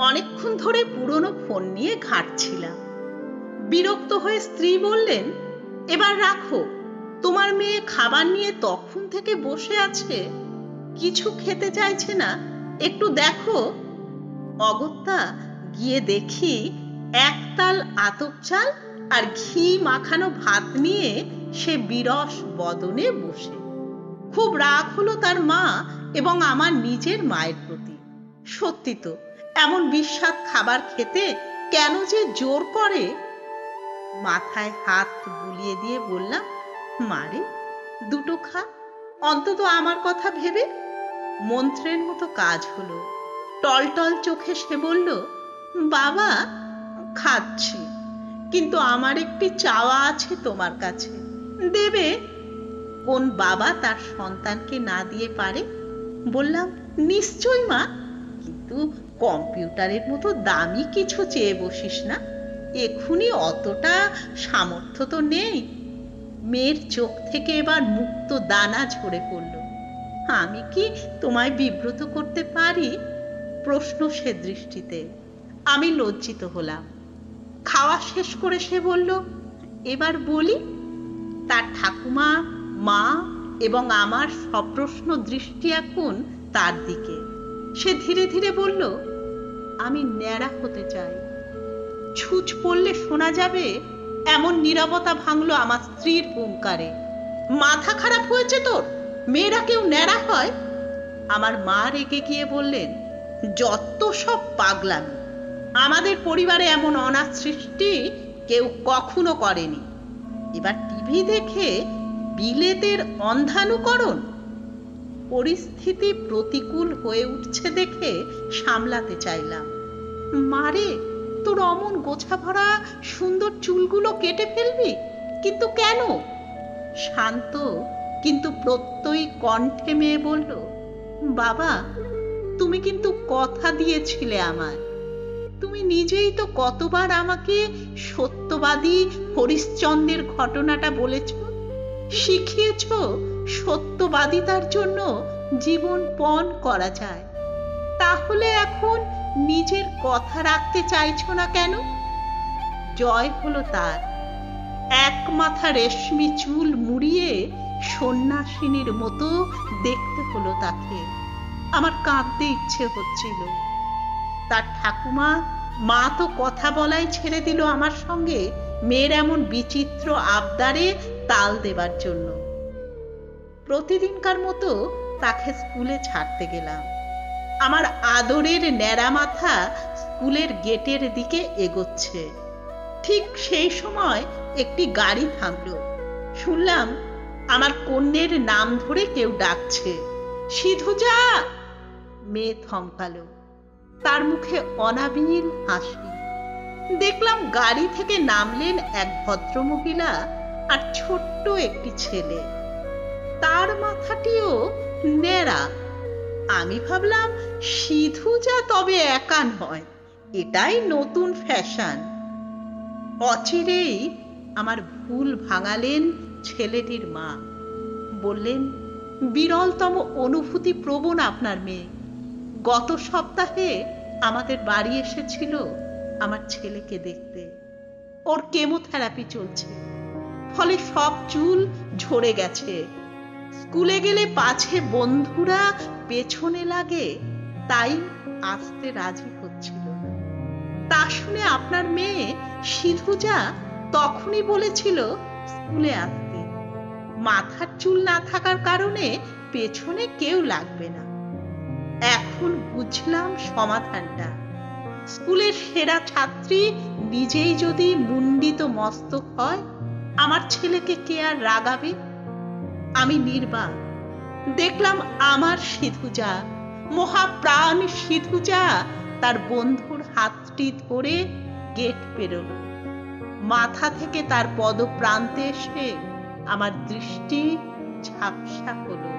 অনেকক্ষণ ধরে পুরনো ফোন নিয়ে ঘাঁটছিলাম। বিরক্ত হয়ে স্ত্রী বললেন, এবার রাখো, তোমার মেয়ে খাবার নিয়ে তখন থেকে বসে আছে, কিছু খেতে চাইছে না, একটু দেখো। অগত্যা গিয়ে দেখি একতাল আতপ চাল আর ঘি মাখানো ভাত নিয়ে সে বিরস বদনে বসে। খুব রাগ হলো তার মা এবং আমার নিজের মায়ের প্রতি। সত্যি তো, এমন বিস্বাদ খাবার খেতে কেন যে জোর করে। মাথায় হাত বুলিয়ে দিয়ে বললাম, মারে, দুটো খা, অন্তত আমার কথা ভেবে। মন্ত্রের মতো কাজ হলো। টলটল চোখে সে বলল, বাবা, খাচ্ছি, কিন্তু আমার একটি চাওয়া আছে তোমার কাছে, দেবে? কোন বাবা তার সন্তানকে না দিয়ে পারে? বললাম, নিশ্চয় মা, কিন্তু কম্পিউটারের মতো দামি কিছু চেয়ে বসিস না, এক্ষুনি অতটা সামর্থ্য তো নেই। মেয়ের চোখ থেকে এবার মুক্ত দানা ঝরে পড়ল। আমি কি তোমায় বিব্রত করতে পারি? প্রশ্ন সে দৃষ্টিতে। আমি লজ্জিত হলাম। খাওয়া শেষ করে সে বলল, এবার বলি। তার ঠাকুমা, মা এবং আমার সপ্রশ্ন দৃষ্টি এখন তার দিকে। সে ধীরে ধীরে বলল, আমি ন্যাড়া হতে চাই। ছুঁচ পড়লে শোনা যাবে এমন নীরবতা ভাঙল আমার স্ত্রীর হুঙ্কারে। মাথা খারাপ হয়েছে তোর? মেয়েরা কেউ ন্যাড়া হয়? আমার মা রেগে গিয়ে বললেন, যত সব পাগলামি, আমাদের পরিবারে এমন অনাথ সৃষ্টি কেউ কখনো করেনি। এবার টিভি দেখে বিলেতের অন্ধানুকরণ। পরিস্থিতি প্রতিকূল হয়ে উঠছে দেখে সামলাতে চাইলাম। মারে, তোর অমন গোছা ভরা সুন্দর চুলগুলো কেটে ফেলবি? কিন্তু কেন? শান্ত কিন্তু প্রত্যয়ী কণ্ঠে মেয়ে বলল, বাবা, তুমি কিন্তু কথা দিয়েছিলে আমায়। তুমি নিজেই তো কতবার আমাকে সত্যবাদী হরিশ্চন্দ্রের ঘটনাটা বলেছ, শিখিয়েছ সত্যবাদিতার জন্য জীবন পণ করা যায়। তাহলে এখন নিজের কথা রাখতে চাইছো না কেন? জয় হলো তার। এক মাথা রেশমি চুল মুড়িয়ে সন্ন্যাসিনীর মতো দেখতে হলো তাকে। আমার কাঁদতে ইচ্ছে হচ্ছিল। তার ঠাকুমা, মা তো কথা বলাই ছেড়ে দিল আমার সঙ্গে মেয়ের এমন বিচিত্র আবদারে তাল দেবার জন্য। প্রতিদিনকার মতো তাকে স্কুলে ছাড়তে গেলাম। আমার আদরের ন্যাড়া মাথা স্কুলের গেটের দিকে এগোচ্ছে। ঠিক সেই সময় একটি গাড়ি থামলো। শুনলাম আমার কন্যের নাম ধরে কেউ ডাকছে, সিধুজা। মেয়ে থমকালো। তার মুখে অনাবিল হাসি। দেখলাম গাড়ি থেকে নামলেন এক ভদ্রমহিলা আর ছোট্ট একটি ছেলে। তার মাথাটিও ন্যাড়া। আমি ভাবলাম, সিধুজা তবে একা নয়, এটাই নতুন ফ্যাশন। অচিরেই আমার ভুল ভাঙালেন ছেলেটির মা। বললেন, বিরলতম অনুভূতি প্রবণ আপনার মেয়ে। গত সপ্তাহে আমাদের বাড়ি এসেছিল আমার ছেলেকে দেখতে। ওর কেমোথেরাপি চলছে, ফলে সব চুল ঝরে গেছে। স্কুলে গেলে পাছে বন্ধুরা পেছনে লাগে, তাই আসতে রাজি হচ্ছিল না। তা শুনে আপনার মেয়ে সিধুজা তখনই বলেছিল স্কুলে আসতে। মাথার চুল না থাকার কারণে পেছনে কেউ লাগবে না। এখন বুঝলাম সমাধানটা। স্কুলের সেরা ছাত্রী নিজেই যদি মুন্ডিত মস্তক হয়, আমার ছেলেকে কে আর রাগাবে? আমি নির্বাক। দেখলাম আমার সিধুজা, মহাপ্রাণ সিধুজা, তার বন্ধুর হাতটি ধরে গেট পেরোল। মাথা থেকে তার পদপ্রান্তে এসে আমার দৃষ্টি ঝাপসা হলো।